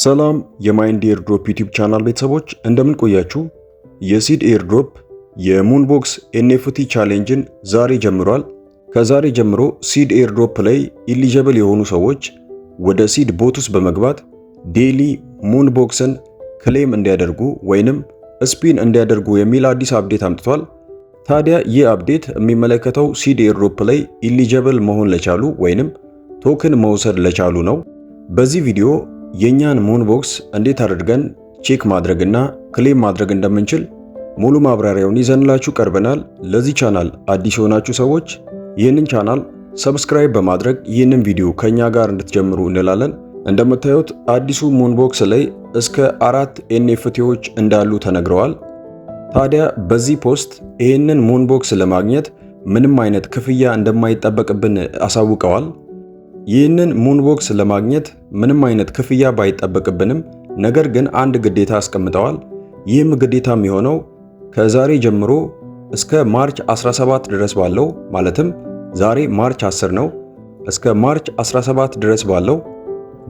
ሰላም የማይንድ ኤርድሮፕ ዩቲዩብ ቻናል ቤተሰቦች እንደምን ቆያችሁ? የሲድ ኤርድሮፕ የሙንቦክስ ኤንኤፍቲ ቻሌንጅን ዛሬ ጀምሯል። ከዛሬ ጀምሮ ሲድ ኤርድሮፕ ላይ ኢሊጂብል የሆኑ ሰዎች ወደ ሲድ ቦት ውስጥ በመግባት ዴይሊ ሙንቦክስን ክሌም እንዲያደርጉ ወይንም ስፒን እንዲያደርጉ የሚል አዲስ አፕዴት አምጥቷል። ታዲያ ይህ አፕዴት የሚመለከተው ሲድ ኤርድሮፕ ላይ ኢሊጂብል መሆን ለቻሉ ወይንም ቶክን መውሰድ ለቻሉ ነው። በዚህ ቪዲዮ የኛን ሙንቦክስ እንዴት አድርገን ቼክ ማድረግና ክሌም ማድረግ እንደምንችል ሙሉ ማብራሪያውን ይዘንላችሁ ቀርበናል። ለዚህ ቻናል አዲስ የሆናችሁ ሰዎች ይህንን ቻናል ሰብስክራይብ በማድረግ ይህንን ቪዲዮ ከኛ ጋር እንድትጀምሩ እንላለን። እንደምታዩት አዲሱ ሙንቦክስ ላይ እስከ 4 ኤንኤፍቲዎች እንዳሉ ተነግረዋል። ታዲያ በዚህ ፖስት ይህንን ሙንቦክስ ለማግኘት ምንም አይነት ክፍያ እንደማይጠበቅብን አሳውቀዋል። ይህንን ሙንቦክስ ለማግኘት ምንም አይነት ክፍያ ባይጠበቅብንም ነገር ግን አንድ ግዴታ አስቀምጠዋል። ይህም ግዴታ የሚሆነው ከዛሬ ጀምሮ እስከ ማርች 17 ድረስ ባለው ማለትም ዛሬ ማርች 10 ነው። እስከ ማርች 17 ድረስ ባለው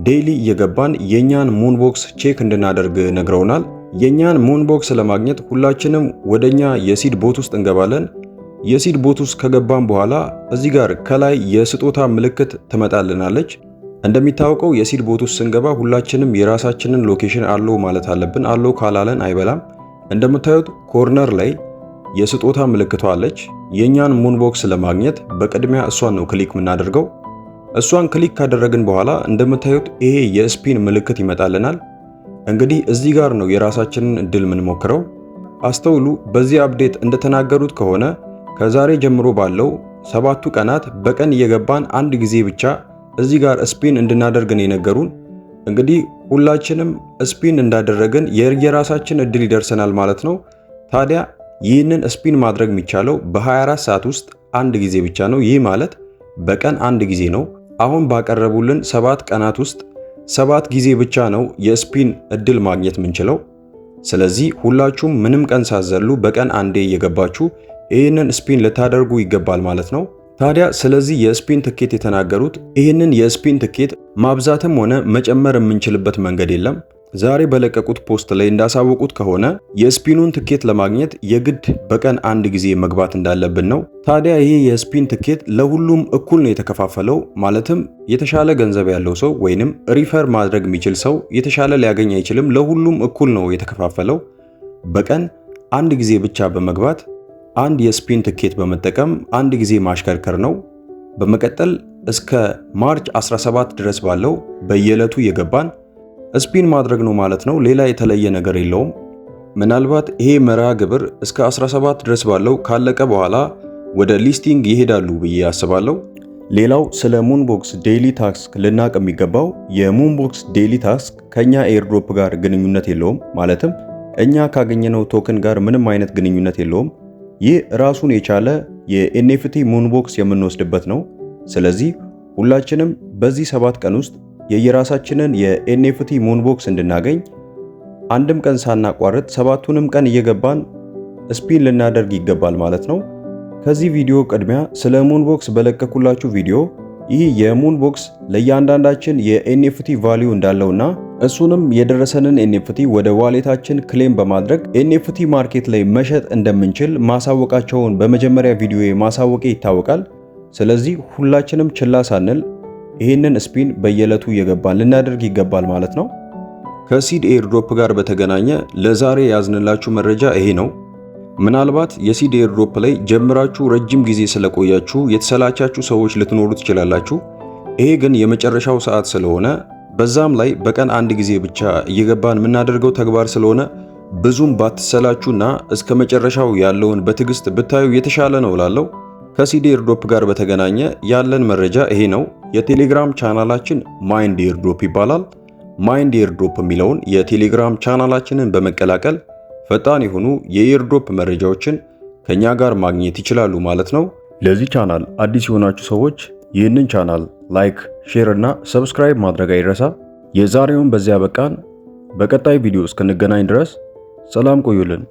ዴይሊ እየገባን የኛን ሙንቦክስ ቼክ እንድናደርግ ነግረውናል። የኛን ሙንቦክስ ለማግኘት ሁላችንም ወደኛ የሲድ ቦት ውስጥ እንገባለን። የሲድ ቦት ውስጥ ከገባን በኋላ እዚህ ጋር ከላይ የስጦታ ምልክት ትመጣልናለች። እንደሚታወቀው የሲድ ቦት ውስጥ ስንገባ ሁላችንም የራሳችንን ሎኬሽን አለው ማለት አለብን። አለው ካላለን አይበላም። እንደምታዩት ኮርነር ላይ የስጦታ ምልክቷ አለች። የኛን ሙንቦክስ ለማግኘት በቅድሚያ እሷን ነው ክሊክ የምናደርገው። እሷን ክሊክ ካደረግን በኋላ እንደምታዩት ይሄ የስፒን ምልክት ይመጣልናል። እንግዲህ እዚህ ጋር ነው የራሳችንን እድል የምንሞክረው። አስተውሉ። በዚህ አፕዴት እንደተናገሩት ከሆነ ከዛሬ ጀምሮ ባለው 7 ቀናት በቀን እየገባን አንድ ጊዜ ብቻ እዚህ ጋር ስፒን እንድናደርግ ነው የነገሩን። እንግዲህ ሁላችንም ስፒን እንዳደረግን የራሳችን እድል ይደርሰናል ማለት ነው። ታዲያ ይህንን ስፒን ማድረግ የሚቻለው በ24 ሰዓት ውስጥ አንድ ጊዜ ብቻ ነው። ይህ ማለት በቀን አንድ ጊዜ ነው። አሁን ባቀረቡልን 7 ቀናት ውስጥ 7 ጊዜ ብቻ ነው የስፒን እድል ማግኘት የምንችለው። ስለዚህ ሁላችሁም ምንም ቀን ሳዘሉ በቀን አንዴ እየገባችሁ ይህንን ስፒን ልታደርጉ ይገባል ማለት ነው። ታዲያ ስለዚህ የስፒን ትኬት የተናገሩት ይህንን የስፒን ትኬት ማብዛትም ሆነ መጨመር የምንችልበት መንገድ የለም። ዛሬ በለቀቁት ፖስት ላይ እንዳሳወቁት ከሆነ የስፒኑን ትኬት ለማግኘት የግድ በቀን አንድ ጊዜ መግባት እንዳለብን ነው። ታዲያ ይሄ የስፒን ትኬት ለሁሉም እኩል ነው የተከፋፈለው። ማለትም የተሻለ ገንዘብ ያለው ሰው ወይንም ሪፈር ማድረግ የሚችል ሰው የተሻለ ሊያገኝ አይችልም። ለሁሉም እኩል ነው የተከፋፈለው። በቀን አንድ ጊዜ ብቻ በመግባት አንድ የስፒን ትኬት በመጠቀም አንድ ጊዜ ማሽከርከር ነው። በመቀጠል እስከ ማርች 17 ድረስ ባለው በየዕለቱ የገባን ስፒን ማድረግ ነው ማለት ነው። ሌላ የተለየ ነገር የለውም። ምናልባት ይሄ መርሃ ግብር እስከ 17 ድረስ ባለው ካለቀ በኋላ ወደ ሊስቲንግ ይሄዳሉ ብዬ አስባለሁ። ሌላው ስለ ሙንቦክስ ዴይሊ ታስክ ልናቅ የሚገባው የሙንቦክስ ዴይሊ ታስክ ከኛ ኤርድሮፕ ጋር ግንኙነት የለውም። ማለትም እኛ ካገኘነው ቶክን ጋር ምንም አይነት ግንኙነት የለውም። ይህ ራሱን የቻለ የኤንኤፍቲ ሙንቦክስ የምንወስድበት ነው። ስለዚህ ሁላችንም በዚህ 7 ቀን ውስጥ የየራሳችንን የኤንኤፍቲ ሙንቦክስ እንድናገኝ አንድም ቀን ሳናቋርጥ 7ቱንም ቀን እየገባን ስፒን ልናደርግ ይገባል ማለት ነው። ከዚህ ቪዲዮ ቅድሚያ ስለ ሙንቦክስ በለቀኩላችሁ ቪዲዮ ይህ የሙንቦክስ ለእያንዳንዳችን የኤንኤፍቲ ቫልዩ እንዳለውና እሱንም የደረሰንን ኤንኤፍቲ ወደ ዋሌታችን ክሌም በማድረግ ኤንኤፍቲ ማርኬት ላይ መሸጥ እንደምንችል ማሳወቃቸውን በመጀመሪያ ቪዲዮ ማሳወቄ ይታወቃል። ስለዚህ ሁላችንም ችላ ሳንል ይህንን ስፒን በየዕለቱ እየገባን ልናደርግ ይገባል ማለት ነው። ከሲድ ኤርድሮፕ ጋር በተገናኘ ለዛሬ ያዝንላችሁ መረጃ ይሄ ነው። ምናልባት የሲድ ኤርድሮፕ ላይ ጀምራችሁ ረጅም ጊዜ ስለቆያችሁ የተሰላቻችሁ ሰዎች ልትኖሩ ትችላላችሁ። ይሄ ግን የመጨረሻው ሰዓት ስለሆነ በዛም ላይ በቀን አንድ ጊዜ ብቻ እየገባን የምናደርገው ተግባር ስለሆነ ብዙም ባትሰላችሁና እስከ መጨረሻው ያለውን በትዕግስት ብታዩ የተሻለ ነው እላለሁ። ከሲድ ኤርድሮፕ ጋር በተገናኘ ያለን መረጃ ይሄ ነው። የቴሌግራም ቻናላችን ማይንድ ኤርድሮፕ ይባላል። ማይንድ ኤርድሮፕ የሚለውን የቴሌግራም ቻናላችንን በመቀላቀል ፈጣን የሆኑ የኤርድሮፕ መረጃዎችን ከኛ ጋር ማግኘት ይችላሉ ማለት ነው። ለዚህ ቻናል አዲስ የሆናችሁ ሰዎች ይህንን ቻናል ላይክ፣ ሼር እና ሰብስክራይብ ማድረግ አይረሳ። የዛሬውን በዚያ በቃን። በቀጣይ ቪዲዮ እስክንገናኝ ድረስ ሰላም ቆዩልን።